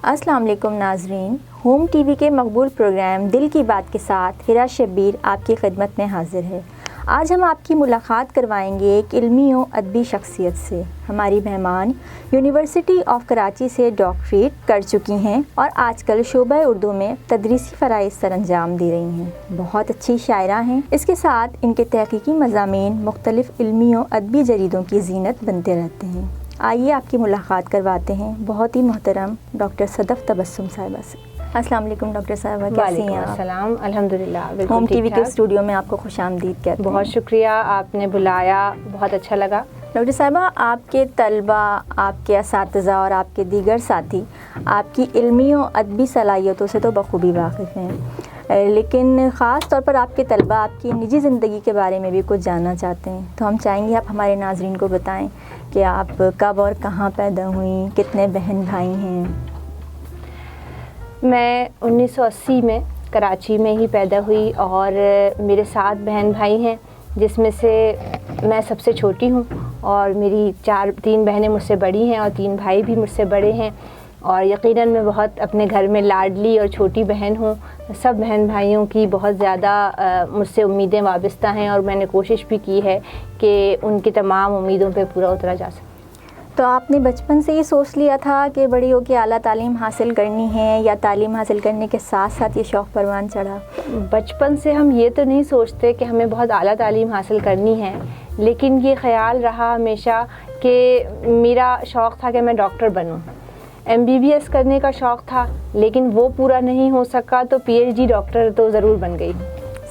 السلام علیکم ناظرین، ہوم ٹی وی کے مقبول پروگرام دل کی بات کے ساتھ ہرا شبیر آپ کی خدمت میں حاضر ہے۔ آج ہم آپ کی ملاقات کروائیں گے ایک علمی و ادبی شخصیت سے۔ ہماری مہمان یونیورسٹی آف کراچی سے ڈاکٹریٹ کر چکی ہیں اور آج کل شعبہ اردو میں تدریسی فرائض سر انجام دے رہی ہیں۔ بہت اچھی شاعرہ ہیں۔ اس کے ساتھ ان کے تحقیقی مضامین مختلف علمی و ادبی جریدوں کی زینت بنتے رہتے ہیں۔ آئیے آپ کی ملاقات کرواتے ہیں بہت ہی محترم ڈاکٹر صدف تبسم صاحبہ سے۔ السلام علیکم ڈاکٹر صاحبہ، کیسی ہیں آپ؟ السلام، الحمدللہ بالکل ہوم ٹی وی ٹھیک کے ٹھاک۔ اسٹوڈیو میں آپ کو خوش آمدید کہتے ہیں۔ بہت شکریہ، آپ نے بلایا، بہت اچھا لگا۔ ڈاکٹر صاحبہ، آپ کے طلبہ، آپ کے اساتذہ اور آپ کے دیگر ساتھی آپ کی علمی و ادبی صلاحیتوں سے تو بخوبی واقف ہیں، لیکن خاص طور پر آپ کے طلبہ آپ کی نجی زندگی کے بارے میں بھی کچھ جاننا چاہتے ہیں، تو ہم چاہیں گے آپ ہمارے ناظرین کو بتائیں کہ آپ کب اور کہاں پیدا ہوئیں، کتنے بہن بھائی ہیں؟ میں 1980 میں کراچی میں ہی پیدا ہوئی اور میرے 7 بہن بھائی ہیں، جس میں سے میں سب سے چھوٹی ہوں اور میری 3 بہنیں مجھ سے بڑی ہیں اور 3 بھائی بھی مجھ سے بڑے ہیں، اور یقیناً میں بہت اپنے گھر میں لاڈلی اور چھوٹی بہن ہوں۔ سب بہن بھائیوں کی بہت زیادہ مجھ سے امیدیں وابستہ ہیں اور میں نے کوشش بھی کی ہے کہ ان کی تمام امیدوں پہ پورا اترا جا سکے۔ تو آپ نے بچپن سے یہ سوچ لیا تھا کہ بڑی ہو کے اعلیٰ تعلیم حاصل کرنی ہے، یا تعلیم حاصل کرنے کے ساتھ ساتھ یہ شوق پروان چڑھا؟ بچپن سے ہم یہ تو نہیں سوچتے کہ ہمیں بہت اعلیٰ تعلیم حاصل کرنی ہے، لیکن یہ خیال رہا ہمیشہ کہ میرا شوق تھا کہ میں ڈاکٹر بنوں۔ MBBS کرنے کا شوق تھا، لیکن وہ پورا نہیں ہو سکا، تو PhD ڈاکٹر تو ضرور بن گئی۔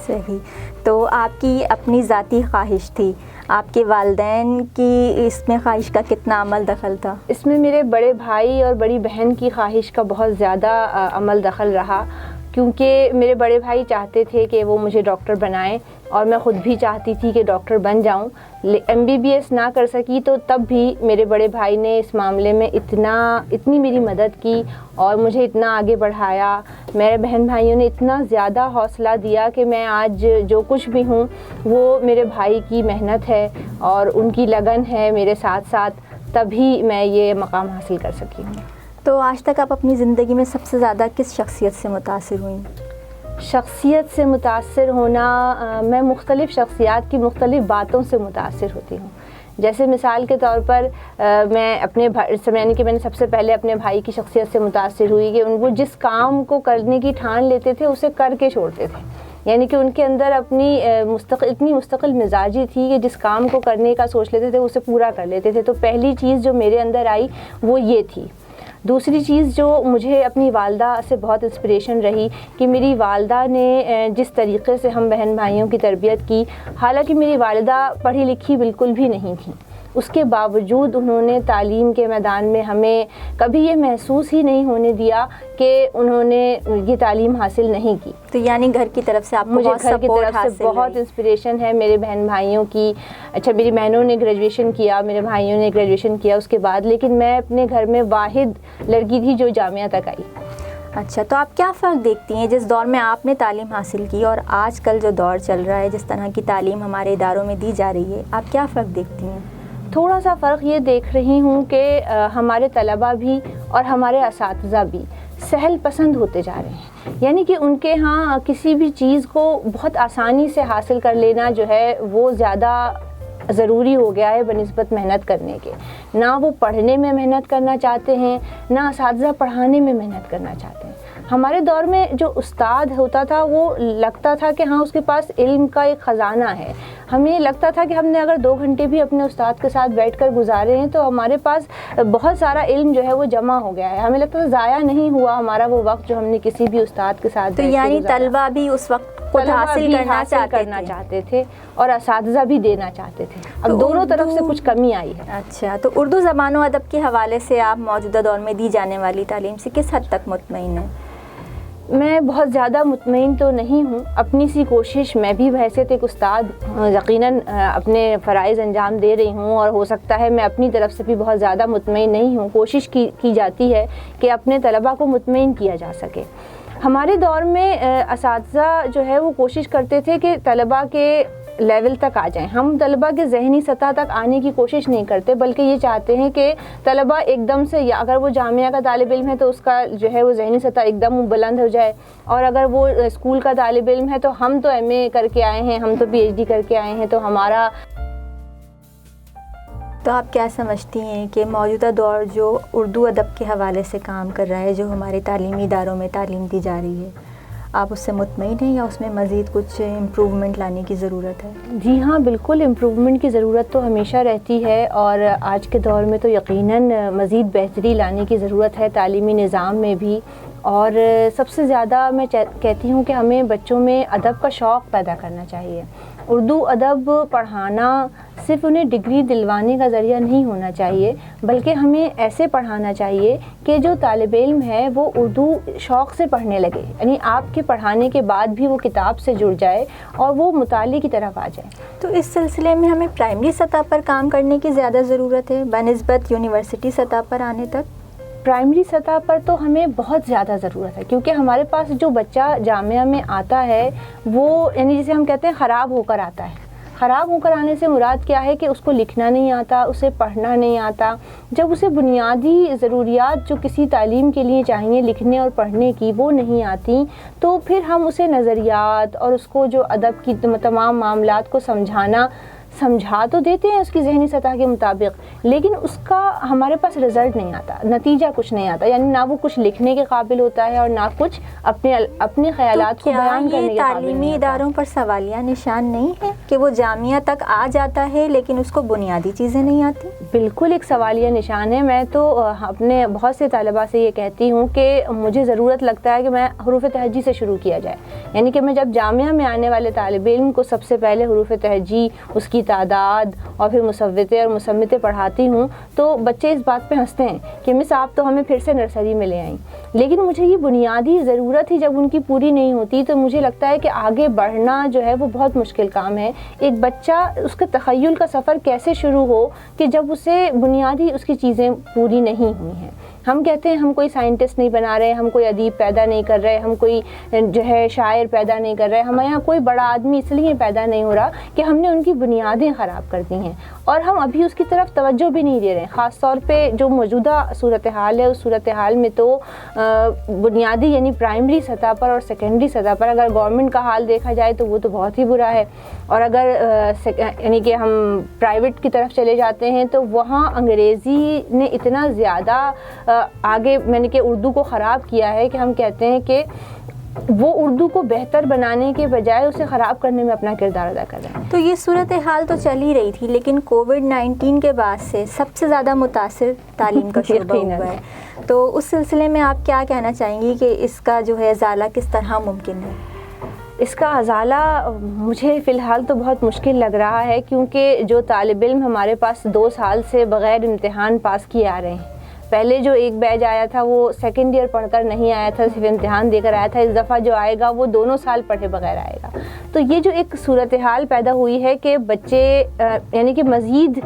صحیح۔ تو آپ کی اپنی ذاتی خواہش تھی، آپ کے والدین کی اس میں خواہش کا کتنا عمل دخل تھا؟ اس میں میرے بڑے بھائی اور بڑی بہن کی خواہش کا بہت زیادہ عمل دخل رہا، کیونکہ میرے بڑے بھائی چاہتے تھے کہ وہ مجھے ڈاکٹر بنائیں اور میں خود بھی چاہتی تھی کہ ڈاکٹر بن جاؤں۔ MBBS نہ کر سکی تو تب بھی میرے بڑے بھائی نے اس معاملے میں اتنی میری مدد کی اور مجھے اتنا آگے بڑھایا۔ میرے بہن بھائیوں نے اتنا زیادہ حوصلہ دیا کہ میں آج جو کچھ بھی ہوں وہ میرے بھائی کی محنت ہے اور ان کی لگن ہے میرے ساتھ ساتھ، تبھی میں یہ مقام حاصل کر سکی ہوں۔ تو آج تک آپ اپنی زندگی میں سب سے زیادہ کس شخصیت سے متاثر ہوئیں؟ شخصیت سے متاثر ہونا، میں مختلف شخصیات کی مختلف باتوں سے متاثر ہوتی ہوں۔ جیسے مثال کے طور پر میں نے سب سے پہلے اپنے بھائی کی شخصیت سے متاثر ہوئی کہ وہ جس کام کو کرنے کی ٹھان لیتے تھے اسے کر کے چھوڑتے تھے، یعنی کہ ان کے اندر اپنی اتنی مستقل مزاجی تھی کہ جس کام کو کرنے کا سوچ لیتے تھے اسے پورا کر لیتے تھے۔ تو پہلی چیز جو میرے اندر آئی وہ یہ تھی۔ دوسری چیز جو مجھے اپنی والدہ سے بہت انسپریشن رہی کہ میری والدہ نے جس طریقے سے ہم بہن بھائیوں کی تربیت کی، حالانکہ میری والدہ پڑھی لکھی بالکل بھی نہیں تھی، اس کے باوجود انہوں نے تعلیم کے میدان میں ہمیں کبھی یہ محسوس ہی نہیں ہونے دیا کہ انہوں نے یہ تعلیم حاصل نہیں کی۔ تو یعنی گھر کی طرف سے آپ کو مجھے بہت گھر کی سپورٹ طرف حاصل سے بہت ہوئی؟ انسپریشن ہے میرے بہن بھائیوں کی۔ اچھا، میری بہنوں نے گریجویشن کیا، میرے بھائیوں نے گریجویشن کیا اس کے بعد، لیکن میں اپنے گھر میں واحد لڑکی تھی جو جامعہ تک آئی۔ اچھا، تو آپ کیا فرق دیکھتی ہیں جس دور میں آپ نے تعلیم حاصل کی اور آج کل جو دور چل رہا ہے، جس طرح کی تعلیم ہمارے اداروں میں دی جا رہی ہے، آپ کیا فرق دیکھتی ہیں؟ تھوڑا سا فرق یہ دیکھ رہی ہوں کہ ہمارے طلباء بھی اور ہمارے اساتذہ بھی سہل پسند ہوتے جا رہے ہیں، یعنی کہ ان کے ہاں کسی بھی چیز کو بہت آسانی سے حاصل کر لینا جو ہے وہ زیادہ ضروری ہو گیا ہے بنسبت محنت کرنے کے۔ نہ وہ پڑھنے میں محنت کرنا چاہتے ہیں، نہ اساتذہ پڑھانے میں محنت کرنا چاہتے ہیں۔ ہمارے دور میں جو استاد ہوتا تھا وہ لگتا تھا کہ ہاں اس کے پاس علم کا ایک خزانہ ہے، ہمیں لگتا تھا کہ ہم نے اگر 2 گھنٹے بھی اپنے استاد کے ساتھ بیٹھ کر گزارے ہیں تو ہمارے پاس بہت سارا علم جو ہے وہ جمع ہو گیا ہے، ہمیں لگتا تھا ضائع نہیں ہوا ہمارا وہ وقت جو ہم نے کسی بھی استاد کے ساتھ تو یعنی طلبہ بھی اس وقت خود حاصل کرنا چاہتے تھے اور اساتذہ بھی دینا چاہتے تھے۔ اب دونوں طرف سے کچھ کمی آئی ہے۔ اچھا، تو اردو زبان و ادب کے حوالے سے آپ موجودہ دور میں دی جانے والی تعلیم سے کس حد تک مطمئن ہیں؟ میں بہت زیادہ مطمئن تو نہیں ہوں، اپنی سی کوشش، میں بھی بحیثیت ایک استاد یقیناً اپنے فرائض انجام دے رہی ہوں، اور ہو سکتا ہے میں اپنی طرف سے بھی بہت زیادہ مطمئن نہیں ہوں۔ کوشش کی جاتی ہے کہ اپنے طلباء کو مطمئن کیا جا سکے۔ ہمارے دور میں اساتذہ جو ہے وہ کوشش کرتے تھے کہ طلباء کے لیول تک آ جائیں. ہم طلبہ کے ذہنی سطح تک آنے کی کوشش نہیں کرتے، بلکہ یہ چاہتے ہیں کہ طلبہ ایک دم سے، یا اگر وہ جامعہ کا طالب علم ہے تو اس کا جو ہے وہ ذہنی سطح ایک دم بلند ہو جائے، اور اگر وہ اسکول کا طالب علم ہے تو ہم تو ایم اے کر کے آئے ہیں، ہم تو پی ایچ ڈی کر کے آئے ہیں، تو ہمارا. تو آپ کیا سمجھتی ہیں کہ موجودہ دور جو اردو ادب کے حوالے سے کام کر رہا ہے، جو ہمارے تعلیمی اداروں میں تعلیم دی جا رہی ہے، آپ اس سے مطمئن ہیں یا اس میں مزید کچھ امپروومنٹ لانے کی ضرورت ہے؟ جی ہاں، بالکل امپروومنٹ کی ضرورت تو ہمیشہ رہتی ہے، اور آج کے دور میں تو یقیناً مزید بہتری لانے کی ضرورت ہے تعلیمی نظام میں بھی. اور سب سے زیادہ میں کہتی ہوں کہ ہمیں بچوں میں ادب کا شوق پیدا کرنا چاہیے. اردو ادب پڑھانا صرف انہیں ڈگری دلوانے کا ذریعہ نہیں ہونا چاہیے، بلکہ ہمیں ایسے پڑھانا چاہیے کہ جو طالب علم ہے وہ اردو شوق سے پڑھنے لگے، یعنی آپ کے پڑھانے کے بعد بھی وہ کتاب سے جڑ جائے اور وہ مطالعے کی طرف آ جائے. تو اس سلسلے میں ہمیں پرائمری سطح پر کام کرنے کی زیادہ ضرورت ہے بنسبت یونیورسٹی سطح پر آنے تک؟ پرائمری سطح پر تو ہمیں بہت زیادہ ضرورت ہے، کیونکہ ہمارے پاس جو بچہ جامعہ میں آتا ہے وہ یعنی جسے ہم کہتے ہیں خراب ہو کر آتا ہے. خراب ہو کر آنے سے مراد کیا ہے کہ اس کو لکھنا نہیں آتا، اسے پڑھنا نہیں آتا. جب اسے بنیادی ضروریات جو کسی تعلیم کے لیے چاہیے لکھنے اور پڑھنے کی وہ نہیں آتی، تو پھر ہم اسے نظریات اور اس کو جو ادب کی تمام معاملات کو سمجھا تو دیتے ہیں اس کی ذہنی سطح کے مطابق، لیکن اس کا ہمارے پاس رزلٹ نہیں آتا، نتیجہ کچھ نہیں آتا. یعنی نہ وہ کچھ لکھنے کے قابل ہوتا ہے اور نہ کچھ اپنے خیالات کو بیان کرنے کے قابل. تعلیمی اداروں پر سوالیہ نشان نہیں ہے کہ وہ جامعہ تک آ جاتا ہے لیکن اس کو بنیادی چیزیں نہیں آتی؟ بالکل ایک سوالیہ نشان ہے. میں تو اپنے بہت سے طلباء سے یہ کہتی ہوں کہ مجھے ضرورت لگتا ہے کہ میں حروف تہجی سے شروع کیا جائے. یعنی کہ میں جب جامعہ میں آنے والے طالب علم کو سب سے پہلے حروف تہجی، اس کی تعداد اور پھر مصوتے اور مصمتے پڑھاتی ہوں تو بچے اس بات پہ ہنستے ہیں کہ مس آپ تو ہمیں پھر سے نرسری میں لے آئیں. لیکن مجھے یہ بنیادی ضرورت ہی جب ان کی پوری نہیں ہوتی تو مجھے لگتا ہے کہ آگے بڑھنا جو ہے وہ بہت مشکل کام ہے. ایک بچہ اس کا تخیل کا سفر کیسے شروع ہو کہ جب اسے بنیادی اس کی چیزیں پوری نہیں ہوئی ہیں. ہم کہتے ہیں ہم کوئی سائنٹسٹ نہیں بنا رہے، ہم کوئی ادیب پیدا نہیں کر رہے، ہم کوئی جو ہے شاعر پیدا نہیں کر رہے، ہمارے یہاں کوئی بڑا آدمی اس لیے پیدا نہیں ہو رہا کہ ہم نے ان کی بنیادیں خراب کر دی ہیں اور ہم ابھی اس کی طرف توجہ بھی نہیں دے رہے ہیں. خاص طور پہ جو موجودہ صورتحال ہے اس صورتحال میں تو بنیادی یعنی پرائمری سطح پر اور سیکنڈری سطح پر اگر گورنمنٹ کا حال دیکھا جائے تو وہ تو بہت ہی برا ہے. اور اگر یعنی کہ ہم پرائیویٹ کی طرف چلے جاتے ہیں تو وہاں انگریزی نے اتنا زیادہ آگے یعنی کہ اردو کو خراب کیا ہے کہ ہم کہتے ہیں کہ وہ اردو کو بہتر بنانے کے بجائے اسے خراب کرنے میں اپنا کردار ادا کر رہے ہیں. تو یہ صورتحال تو چل ہی رہی تھی، لیکن کووڈ-19 کے بعد سے سب سے زیادہ متاثر تعلیم کا شعبہ ہوا ہے. تو اس سلسلے میں آپ کیا کہنا چاہیں گی کہ اس کا جو ہے ازالہ کس طرح ممکن ہے؟ اس کا ازالہ مجھے فی الحال تو بہت مشکل لگ رہا ہے، کیونکہ جو طالب علم ہمارے پاس 2 سال سے بغیر امتحان پاس کیے آ رہے ہیں. پہلے جو ایک بیچ آیا تھا وہ سیکنڈ ایئر پڑھ کر نہیں آیا تھا، صرف امتحان دے کر آیا تھا. اس دفعہ جو آئے گا وہ 2 سال پڑھے بغیر آئے گا. تو یہ جو ایک صورتحال پیدا ہوئی ہے کہ بچے یعنی کہ مزید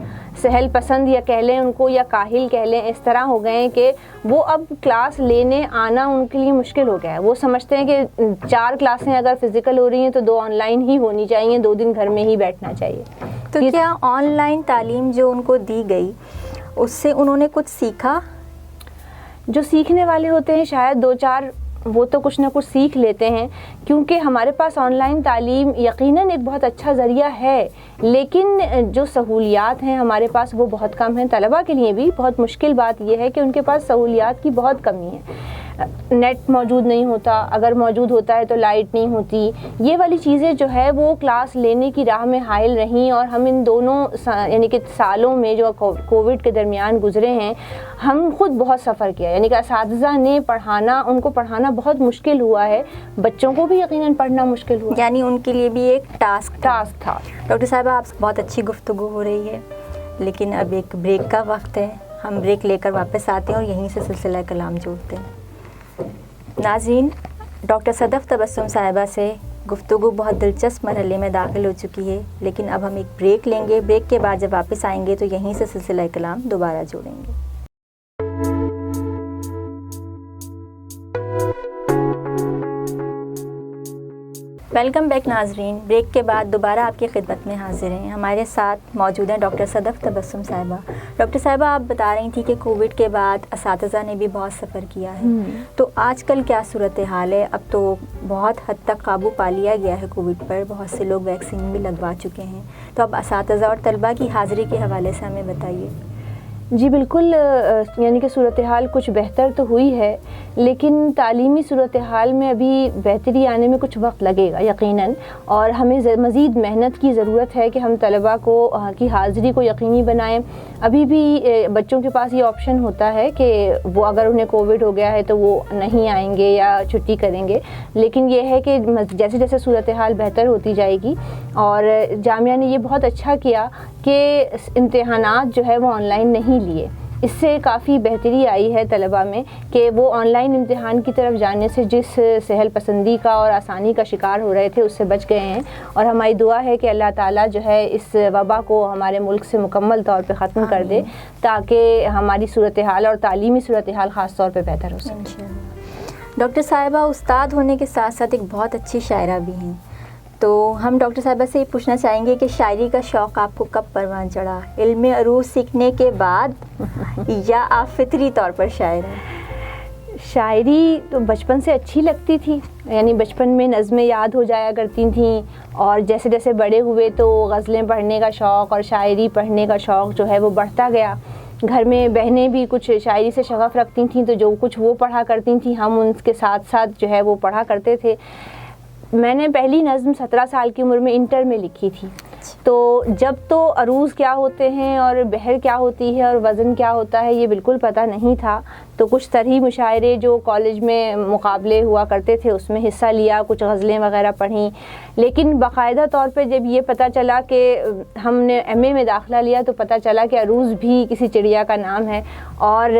سہل پسند یا کہہ لیں ان کو یا کاہل کہہ لیں، اس طرح ہو گئے ہیں کہ وہ اب کلاس لینے آنا ان کے لیے مشکل ہو گیا ہے. وہ سمجھتے ہیں کہ 4 کلاسیں اگر فزیکل ہو رہی ہیں تو 2 آن لائن ہی ہونی چاہیے، 2 دن گھر میں ہی بیٹھنا چاہیے. تو کیا آن لائن تعلیم جو ان کو دی گئی اس سے انہوں نے کچھ سیکھا؟ جو سیکھنے والے ہوتے ہیں شاید 2-4 وہ تو کچھ نہ کچھ سیکھ لیتے ہیں، کیونکہ ہمارے پاس آن لائن تعلیم یقیناً ایک بہت اچھا ذریعہ ہے، لیکن جو سہولیات ہیں ہمارے پاس وہ بہت کم ہیں. طلباء کے لیے بھی بہت مشکل بات یہ ہے کہ ان کے پاس سہولیات کی بہت کمی ہے. نیٹ موجود نہیں ہوتا، اگر موجود ہوتا ہے تو لائٹ نہیں ہوتی. یہ والی چیزیں جو ہے وہ کلاس لینے کی راہ میں حائل رہیں، اور ہم ان دونوں یعنی کہ سالوں میں جو کووڈ کے درمیان گزرے ہیں ہم خود بہت سفر کیا. یعنی کہ اساتذہ نے ان کو پڑھانا بہت مشکل ہوا ہے، بچوں کو بھی یقیناً پڑھنا مشکل ہوا، یعنی ان کے لیے بھی ایک ٹاسک تھا. ڈاکٹر صاحبہ آپ سے بہت اچھی گفتگو ہو رہی ہے، لیکن اب ایک بریک کا وقت ہے. ہم بریک لے کر واپس آتے ہیں اور یہیں سے سلسلہ کلام جوڑتے ہیں. ناظرین، ڈاکٹر صدف تبسم صاحبہ سے گفتگو بہت دلچسپ مرحلے میں داخل ہو چکی ہے، لیکن اب ہم ایک بریک لیں گے. بریک کے بعد جب واپس آئیں گے تو یہیں سے سلسلہ کلام دوبارہ جوڑیں گے. ویلکم بیک ناظرین، بریک کے بعد دوبارہ آپ کی خدمت میں حاضر ہیں۔ ہمارے ساتھ موجود ہیں ڈاکٹر صدف تبسم صاحبہ۔ ڈاکٹر صاحبہ، آپ بتا رہی تھیں کہ کووڈ کے بعد اساتذہ نے بھی بہت سفر کیا ہے، تو آج کل کیا صورتحال ہے؟ اب تو بہت حد تک قابو پا لیا گیا ہے کووڈ پر، بہت سے لوگ ویکسین بھی لگوا چکے ہیں، تو اب اساتذہ اور طلباء کی حاضری کے حوالے سے ہمیں بتائیے۔ جی بالکل، یعنی کہ صورتحال کچھ بہتر تو ہوئی ہے، لیکن تعلیمی صورتحال میں ابھی بہتری آنے میں کچھ وقت لگے گا یقیناً، اور ہمیں مزید محنت کی ضرورت ہے کہ ہم طلباء کو کی حاضری کو یقینی بنائیں۔ ابھی بھی بچوں کے پاس یہ آپشن ہوتا ہے کہ وہ اگر انہیں کووڈ ہو گیا ہے تو وہ نہیں آئیں گے یا چھٹی کریں گے، لیکن یہ ہے کہ جیسے جیسے صورتحال بہتر ہوتی جائے گی، اور جامعہ نے یہ بہت اچھا کیا کہ امتحانات جو ہے وہ آن لائن نہیں لیے۔ اس سے کافی بہتری آئی ہے طلباء میں کہ وہ آن لائن امتحان کی طرف جانے سے جس سہل پسندی کا اور آسانی کا شکار ہو رہے تھے اس سے بچ گئے ہیں، اور ہماری دعا ہے کہ اللہ تعالیٰ جو ہے اس وبا کو ہمارے ملک سے مکمل طور پہ ختم کر دے، تاکہ ہماری صورتحال اور تعلیمی صورتحال خاص طور پہ بہتر ہو سکے۔ ڈاکٹر صاحبہ، استاد ہونے کے ساتھ ساتھ ایک بہت اچھی شاعرہ بھی ہیں، تو ہم ڈاکٹر صاحبہ سے یہ پوچھنا چاہیں گے کہ شاعری کا شوق آپ کو کب پروان چڑھا؟ علم عروض سیکھنے کے بعد یا آپ فطری طور پر شاعر ہیں؟ شاعری تو بچپن سے اچھی لگتی تھی، یعنی بچپن میں نظمیں یاد ہو جایا کرتی تھیں، اور جیسے جیسے بڑے ہوئے تو غزلیں پڑھنے کا شوق اور شاعری پڑھنے کا شوق جو ہے وہ بڑھتا گیا۔ گھر میں بہنیں بھی کچھ شاعری سے شغف رکھتی تھیں، تو جو کچھ وہ پڑھا کرتی تھیں ہم ان کے ساتھ ساتھ جو ہے وہ پڑھا کرتے تھے۔ میں نے پہلی نظم 17 سال کی عمر میں انٹر میں لکھی تھی، تو جب تو عروض کیا ہوتے ہیں اور بحر کیا ہوتی ہے اور وزن کیا ہوتا ہے یہ بالکل پتہ نہیں تھا، تو کچھ طرحی مشاعرے جو کالج میں مقابلے ہوا کرتے تھے اس میں حصہ لیا، کچھ غزلیں وغیرہ پڑھیں، لیکن باقاعدہ طور پہ جب یہ پتہ چلا کہ ہم نے ایم اے میں داخلہ لیا تو پتہ چلا کہ عروض بھی کسی چڑیا کا نام ہے، اور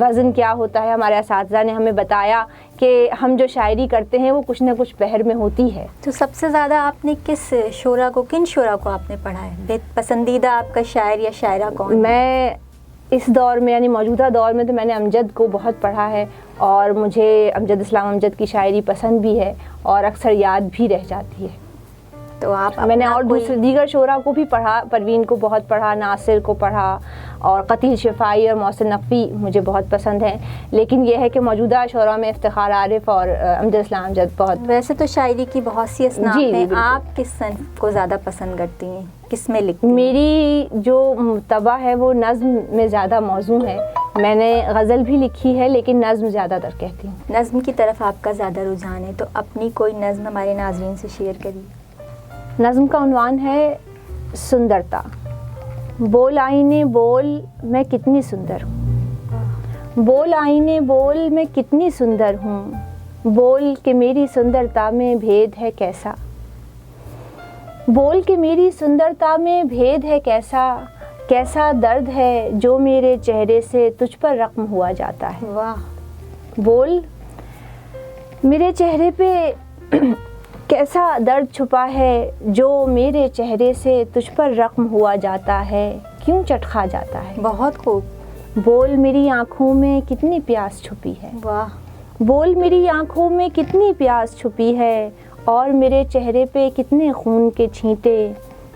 وزن کیا ہوتا ہے ہمارے اساتذہ نے ہمیں بتایا کہ ہم جو شاعری کرتے ہیں وہ کچھ نہ کچھ بحر میں ہوتی ہے۔ تو سب سے زیادہ آپ نے کس شعرا کو، کن شعرا کو آپ نے پڑھا ہے؟ پسندیدہ آپ کا شاعر یا شاعرہ کون؟ میں اس دور میں یعنی موجودہ دور میں تو میں نے امجد کو بہت پڑھا ہے، اور مجھے امجد اسلام امجد کی شاعری پسند بھی ہے اور اکثر یاد بھی رہ جاتی ہے۔ تو آپ میں نے اور دوسرے دیگر شعراء کو بھی پڑھا، پروین کو بہت پڑھا، ناصر کو پڑھا، اور قتیل شفاعی اور محسن نقوی مجھے بہت پسند ہیں، لیکن یہ ہے کہ موجودہ شعراء میں افتخار عارف اور امجد اسلام امجد بہت۔ ویسے تو شاعری کی بہت سی اصناف جی ہیں، بالکل۔ آپ کس صنف کو زیادہ پسند کرتی ہیں، کس میں لکھتی ہیں؟ میری جو طبع ہے وہ نظم میں زیادہ موزوں ہے، میں نے غزل بھی لکھی ہے لیکن نظم زیادہ تر کہتی ہوں۔ نظم کی طرف آپ کا زیادہ رجحان ہے، تو اپنی کوئی نظم ہمارے ناظرین سے شیئر کریے۔ نظم کا عنوان ہے سندرتا۔ بول آئینے بول میں کتنی سندر ہوں، بول آئینے بول میں کتنی سندر ہوں، بول کہ میری سندرتا میں بھید ہے کیسا، بول کہ میری سندرتا میں بھید ہے کیسا، کیسا درد ہے جو میرے چہرے سے تجھ پر رقم ہوا جاتا ہے۔ واہ، بول میرے چہرے پہ کیسا درد چھپا ہے جو میرے چہرے سے تجھ پر رقم ہوا جاتا ہے، کیوں چٹخا جاتا ہے۔ بہت خوب۔ بول میری آنکھوں میں کتنی پیاس چھپی ہے، واہ، بول میری آنکھوں میں کتنی پیاس چھپی ہے، اور میرے چہرے پہ کتنے خون کے چھینٹے،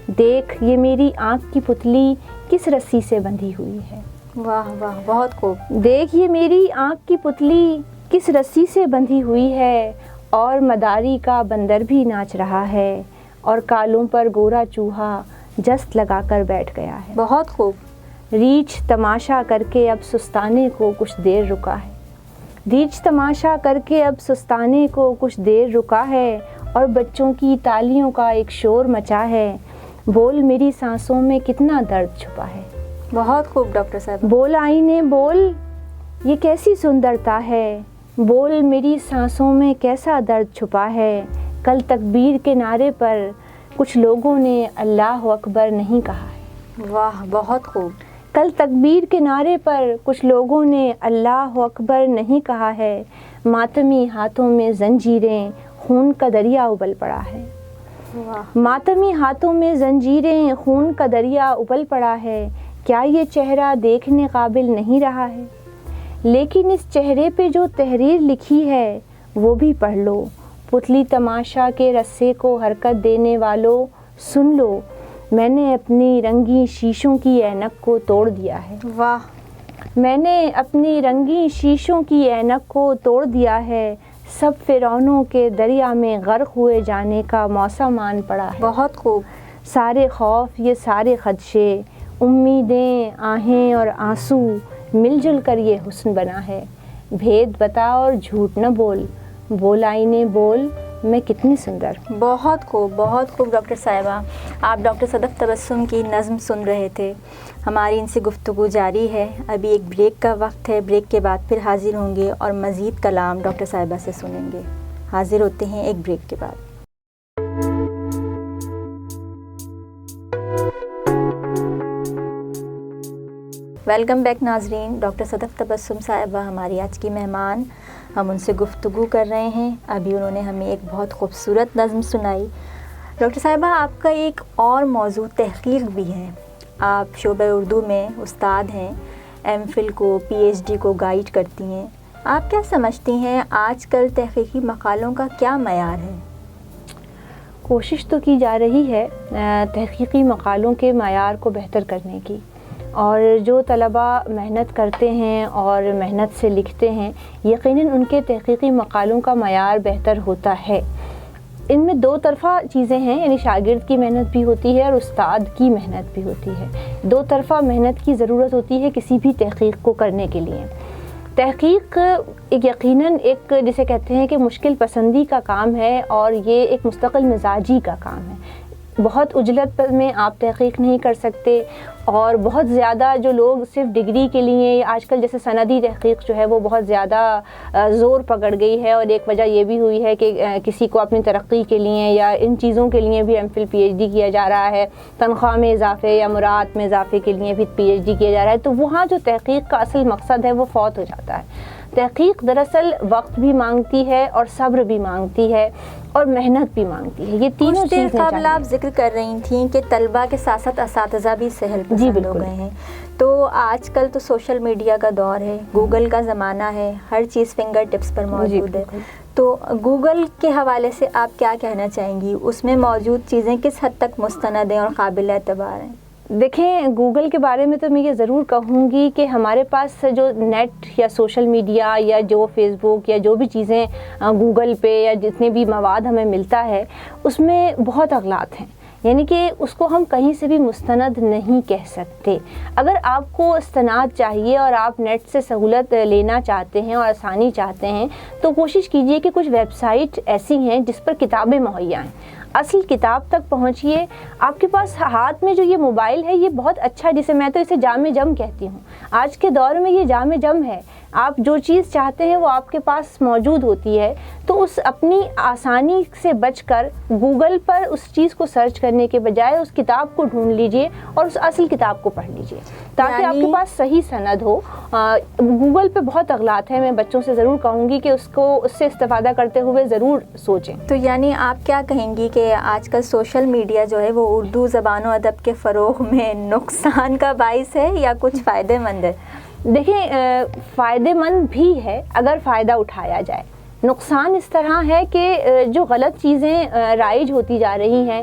دیکھ یہ میری آنکھ کی پتلی کس رسی سے بندھی ہوئی ہے۔ واہ واہ، بہت خوب۔ دیکھ یہ میری آنکھ کی پتلی کس رسی سے بندھی ہوئی ہے، اور مداری کا بندر بھی ناچ رہا ہے، اور کالوں پر گورا چوہا جست لگا کر بیٹھ گیا ہے۔ بہت خوب۔ ریچھ تماشا کر کے اب سستانے کو کچھ دیر رکا ہے، ریچھ تماشا کر کے اب سستانے کو کچھ دیر رکا ہے، اور بچوں کی تالیوں کا ایک شور مچا ہے، بول میری سانسوں میں کتنا درد چھپا ہے۔ بہت خوب ڈاکٹر صاحب۔ بول آئینے بول یہ کیسی سندرتا ہے، بول میری سانسوں میں کیسا درد چھپا ہے، کل تکبیر کے نعرے پر کچھ لوگوں نے اللہ اکبر نہیں کہا ہے۔ واہ، بہت خوب۔ کل تکبیر کے نعرے پر کچھ لوگوں نے اللہ اکبر نہیں کہا ہے، ماتمی ہاتھوں میں زنجیریں خون کا دریا ابل پڑا ہے، واہ، ماتمی ہاتھوں میں زنجیریں خون کا دریا ابل پڑا ہے، کیا یہ چہرہ دیکھنے قابل نہیں رہا ہے، لیکن اس چہرے پہ جو تحریر لکھی ہے وہ بھی پڑھ لو، پتلی تماشا کے رسے کو حرکت دینے والوں سن لو، میں نے اپنی رنگی شیشوں کی اینک کو توڑ دیا ہے۔ واہ، میں نے اپنی رنگی شیشوں کی اینک کو توڑ دیا ہے، سب فرعونوں کے دریا میں غرق ہوئے جانے کا موسم آن پڑا ہے۔ بہت خوب۔ سارے خوف، یہ سارے خدشے، امیدیں، آہیں اور آنسو مل جل کر یہ حسن بنا ہے۔ بھید بتا اور جھوٹ نہ بول، بول آئینے بول میں کتنی سندر۔ بہت خوب، بہت خوب ڈاکٹر صاحبہ۔ آپ ڈاکٹر صدف تبسم کی نظم سن رہے تھے، ہماری ان سے گفتگو جاری ہے۔ ابھی ایک بریک کا وقت ہے، بریک کے بعد پھر حاضر ہوں گے اور مزید کلام ڈاکٹر صاحبہ سے سنیں گے۔ حاضر ہوتے ہیں ایک بریک کے بعد۔ ویلکم بیک ناظرین، ڈاکٹر صدف تبسم صاحبہ ہماری آج کی مہمان، ہم ان سے گفتگو کر رہے ہیں۔ ابھی انہوں نے ہمیں ایک بہت خوبصورت نظم سنائی۔ ڈاکٹر صاحبہ، آپ کا ایک اور موضوع تحقیق بھی ہے، آپ شعبہ اردو میں استاد ہیں، ایم فل کو، پی ایچ ڈی کو گائیڈ کرتی ہیں۔ آپ کیا سمجھتی ہیں آج کل تحقیقی مقالوں کا کیا معیار ہے؟ کوشش تو کی جا رہی ہے تحقیقی مقالوں کے معیار کو بہتر کرنے کی، اور جو طلباء محنت کرتے ہیں اور محنت سے لکھتے ہیں، یقیناً ان کے تحقیقی مقالوں کا معیار بہتر ہوتا ہے۔ ان میں دو طرفہ چیزیں ہیں، یعنی شاگرد کی محنت بھی ہوتی ہے اور استاد کی محنت بھی ہوتی ہے۔ دو طرفہ محنت کی ضرورت ہوتی ہے کسی بھی تحقیق کو کرنے کے لیے۔ تحقیق یقیناً ایک جسے کہتے ہیں کہ مشکل پسندی کا کام ہے، اور یہ ایک مستقل مزاجی کا کام ہے۔ بہت عجلت میں آپ تحقیق نہیں کر سکتے، اور بہت زیادہ جو لوگ صرف ڈگری کے لیے، آج کل جیسے سندی تحقیق جو ہے وہ بہت زیادہ زور پکڑ گئی ہے، اور ایک وجہ یہ بھی ہوئی ہے کہ کسی کو اپنی ترقی کے لیے یا ان چیزوں کے لیے بھی M Phil P H D کیا جا رہا ہے، تنخواہ میں اضافے یا مراعات میں اضافے کے لیے بھی پی ایچ ڈی کیا جا رہا ہے، تو وہاں جو تحقیق کا اصل مقصد ہے وہ فوت ہو جاتا ہے۔ تحقیق دراصل وقت بھی مانگتی ہے، اور صبر بھی مانگتی ہے، اور محنت بھی مانگتی ہے۔ یہ تینوں کچھ دیر چیزیں قبل آپ ذکر کر رہی تھیں کہ طلباء کے ساتھ ساتھ اساتذہ بھی سہل پسند ہو گئے ہیں، تو آج کل تو سوشل میڈیا کا دور ہے، گوگل کا زمانہ ہے، ہر چیز فنگر ٹپس پر موجود ہے، تو گوگل کے حوالے سے آپ کیا کہنا چاہیں گی؟ اس میں موجود چیزیں کس حد تک مستند ہیں اور قابل اعتبار ہیں؟ دیکھیں، گوگل کے بارے میں تو میں یہ ضرور کہوں گی کہ ہمارے پاس جو نیٹ یا سوشل میڈیا یا جو فیس بک یا جو بھی چیزیں گوگل پہ یا جتنے بھی مواد ہمیں ملتا ہے، اس میں بہت اغلاط ہیں، یعنی کہ اس کو ہم کہیں سے بھی مستند نہیں کہہ سکتے۔ اگر آپ کو استناد چاہیے اور آپ نیٹ سے سہولت لینا چاہتے ہیں اور آسانی چاہتے ہیں، تو کوشش کیجئے کہ کچھ ویب سائٹ ایسی ہیں جس پر کتابیں مہیا ہیں، اصل کتاب تک پہنچیے۔ آپ کے پاس ہاتھ میں جو یہ موبائل ہے، یہ بہت اچھا، جسے میں تو اسے جام جم کہتی ہوں، آج کے دور میں یہ جام جم ہے، آپ جو چیز چاہتے ہیں وہ آپ کے پاس موجود ہوتی ہے، تو اس اپنی آسانی سے بچ کر گوگل پر اس چیز کو سرچ کرنے کے بجائے اس کتاب کو ڈھونڈ لیجئے اور اس اصل کتاب کو پڑھ لیجئے، تاکہ آپ کے پاس صحیح سند ہو۔ گوگل پہ بہت اغلاط ہے، میں بچوں سے ضرور کہوں گی کہ اس سے استفادہ کرتے ہوئے ضرور سوچیں۔ تو یعنی آپ کیا کہیں گی کہ آج کل سوشل میڈیا جو ہے وہ اردو زبان و ادب کے فروغ میں نقصان کا باعث ہے یا کچھ فائدہ مند ہے؟ دیکھیں، فائدہ مند بھی ہے اگر فائدہ اٹھایا جائے، نقصان اس طرح ہے کہ جو غلط چیزیں رائج ہوتی جا رہی ہیں،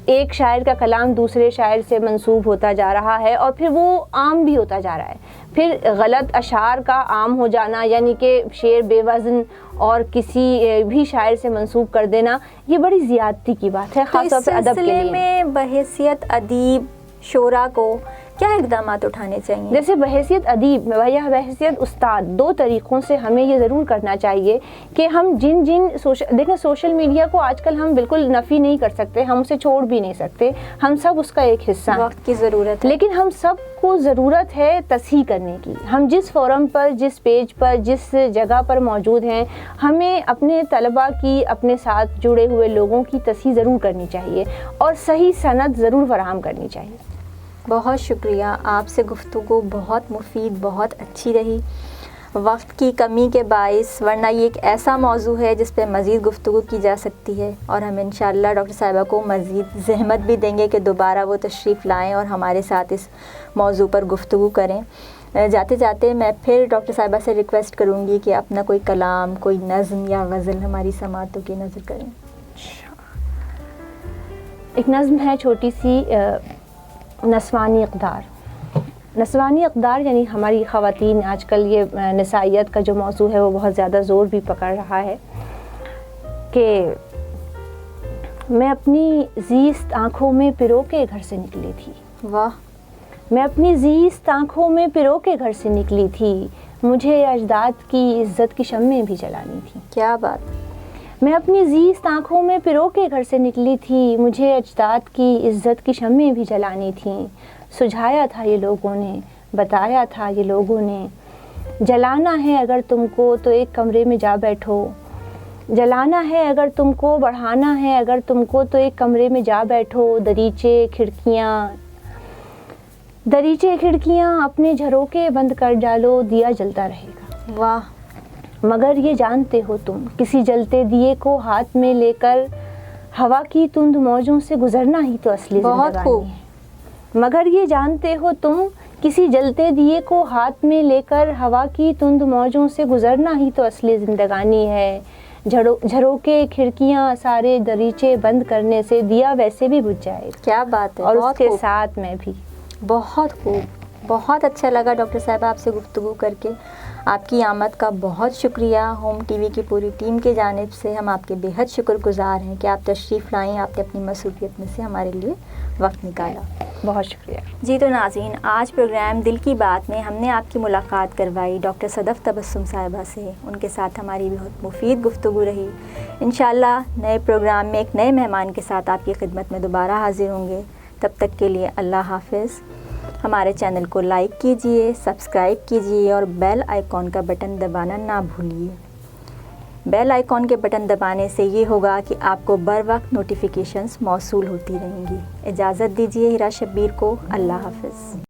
ایک شاعر کا کلام دوسرے شاعر سے منسوب ہوتا جا رہا ہے، اور پھر وہ عام بھی ہوتا جا رہا ہے، پھر غلط اشعار کا عام ہو جانا، یعنی کہ شعر بے وزن اور کسی بھی شاعر سے منسوب کر دینا، یہ بڑی زیادتی کی بات ہے، خاص طور پر ادب کے لیے۔ اس سلسلے میں بحیثیت ادیب شعراء کو کیا اقدامات اٹھانے چاہیے؟ جیسے بحیثیت ادیب یا بحیثیت استاد، دو طریقوں سے ہمیں یہ ضرور کرنا چاہیے کہ ہم دیکھیں، سوشل میڈیا کو آج کل ہم بالکل نفی نہیں کر سکتے، ہم اسے چھوڑ بھی نہیں سکتے، ہم سب اس کا ایک حصہ ہیں، وقت کی ضرورت ہے، لیکن ہم سب کو ضرورت ہے تصحیح کرنے کی۔ ہم جس فورم پر، جس پیج پر، جس جگہ پر موجود ہیں، ہمیں اپنے طلباء کی، اپنے ساتھ جڑے ہوئے لوگوں کی تصحیح ضرور کرنی چاہیے، اور صحیح سند ضرور فراہم کرنی چاہیے۔ بہت شکریہ، آپ سے گفتگو بہت مفید، بہت اچھی رہی، وقت کی کمی کے باعث، ورنہ یہ ایک ایسا موضوع ہے جس پہ مزید گفتگو کی جا سکتی ہے، اور ہم انشاءاللہ ڈاکٹر صاحبہ کو مزید زحمت بھی دیں گے کہ دوبارہ وہ تشریف لائیں اور ہمارے ساتھ اس موضوع پر گفتگو کریں۔ جاتے جاتے میں پھر ڈاکٹر صاحبہ سے ریکویسٹ کروں گی کہ اپنا کوئی کلام، کوئی نظم یا غزل ہماری سماعتوں کی نظر کریں. ایک نظم ہے چھوٹی سی، نسوانی اقدار. نسوانی اقدار یعنی ہماری خواتین، آج کل یہ نسائیت کا جو موضوع ہے وہ بہت زیادہ زور بھی پکڑ رہا ہے کہ میں اپنی زیست آنکھوں میں پرو کے گھر سے نکلی تھی. واہ. میں اپنی زیست آنکھوں میں پرو کے گھر سے نکلی تھی، مجھے اجداد کی عزت کی شمعیں بھی جلانی تھیں. کیا بات. میں اپنی زیست آنکھوں میں پرو کے گھر سے نکلی تھی، مجھے اجداد کی عزت کی شمعیں بھی جلانی تھیں. سجھایا تھا یہ لوگوں نے، بتایا تھا یہ لوگوں نے، جلانا ہے اگر تم کو تو ایک کمرے میں جا بیٹھو. جلانا ہے اگر تم کو، بڑھانا ہے اگر تم کو تو ایک کمرے میں جا بیٹھو. دریچے کھڑکیاں اپنے جھروکے بند کر ڈالو، دیا جلتا رہے گا. واہ. مگر یہ جانتے ہو تم، کسی جلتے دیے کو ہاتھ میں لے کر ہوا کی تند موجوں سے گزرنا ہی تو اصلی زندگانی ہے. مگر یہ جانتے ہو تم، کسی جلتے دیے کو ہاتھ میں لے کر ہوا کی تند موجوں سے گزرنا ہی تو اصلی زندگانی ہے. جھروکے کھڑکیاں سارے دریچے بند کرنے سے دیا ویسے بھی بجھ جائے گا. کیا بات ہے. اور اس کے ساتھ میں بھی. بہت خوب. بہت اچھا لگا ڈاکٹر صاحبہ آپ سے گفتگو کر کے. آپ کی آمد کا بہت شکریہ. ہوم ٹی وی کی پوری ٹیم کی جانب سے ہم آپ کے بیحد شکر گزار ہیں کہ آپ تشریف لائیں، آپ نے اپنی مصروفیت میں سے ہمارے لیے وقت نکالا. بہت شکریہ. جی تو ناظرین، آج پروگرام دل کی بات میں ہم نے آپ کی ملاقات کروائی ڈاکٹر صدف تبسم صاحبہ سے. ان کے ساتھ ہماری بہت مفید گفتگو رہی. انشاءاللہ نئے پروگرام میں ایک نئے مہمان کے ساتھ آپ کی خدمت میں دوبارہ حاضر ہوں گے. تب تک کے لیے اللہ حافظ. ہمارے چینل کو لائک کیجئے، سبسکرائب کیجئے اور بیل آئیکن کا بٹن دبانا نہ بھولیے. بیل آئیکن کے بٹن دبانے سے یہ ہوگا کہ آپ کو بر وقت نوٹیفیکیشنز موصول ہوتی رہیں گی. اجازت دیجیے ہیرا شبیر کو. اللہ حافظ.